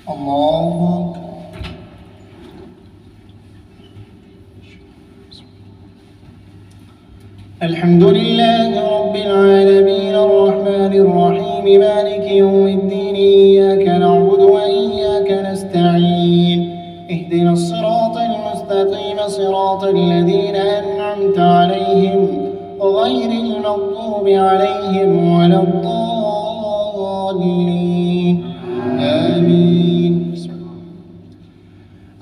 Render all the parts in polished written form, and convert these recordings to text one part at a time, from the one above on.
الله أكبر. الحمد لله رب العالمين الرحمن الرحيم مالك يوم الدين إياك نعبد وإياك نستعين اهدنا الصراط المستقيم صراط الذين أنعمت عليهم غير المغضوب عليهم ولا الضالين آمين.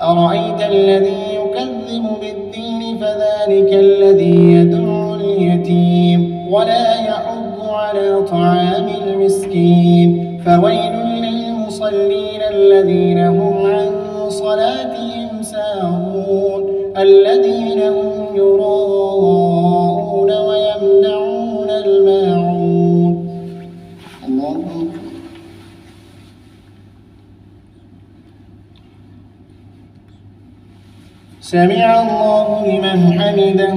أرأيت الذي يكذب بالدين فذلك الذي يدعو اليتيم ولا يحض على طعام المسكين فويل للمصلين الذين هم عن صلاتهم ساهون الذين هم يراءون ويمنعون الماعون. الله أكبر. سمع الله لمن حمده.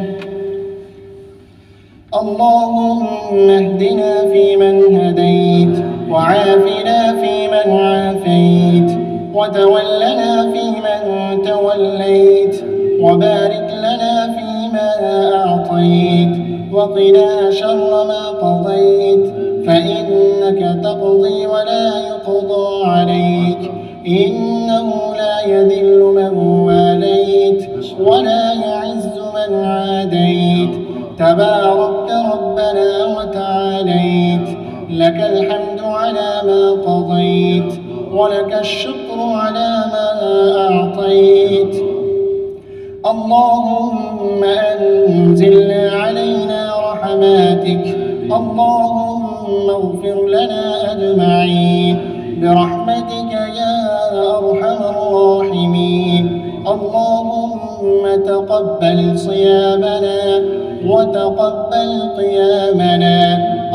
اللهم اهدنا فيمن هديت وعافنا فيمن عافيت وتولنا فيمن توليت وبارك لنا فيما أعطيت وقنا شر ما قضيت فإنك تقضي ولا يقضى عليك إنه لا يذل من واليت ولا يعز من عاديت تباركت ربنا وتعاليت لك الحمد على ما قضيت ولك الشكر على ما أعطيت. اللهم أنزلنا علينا رحماتك. اللهم اغفر لنا أجمعين برحمتك يا أرحم الراحمين. اللهم تقبل صيامنا وتقبل قيامنا.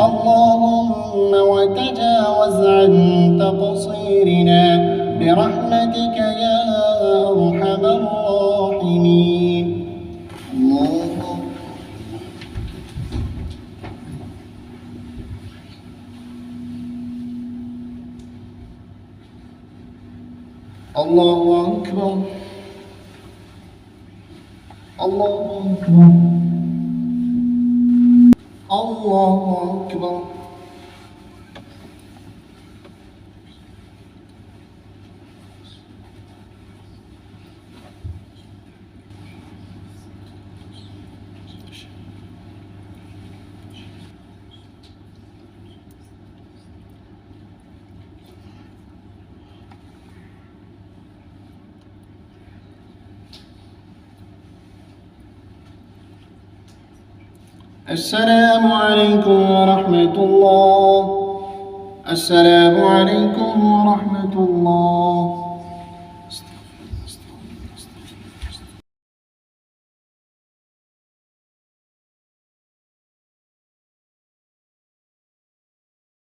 اللهم وتجاوز عن تقصيرنا برحمتك يا أرحم الراحمين. الله أكبر. الله أكبر. الله أكبر. السلام عليكم ورحمة الله. السلام عليكم ورحمة الله.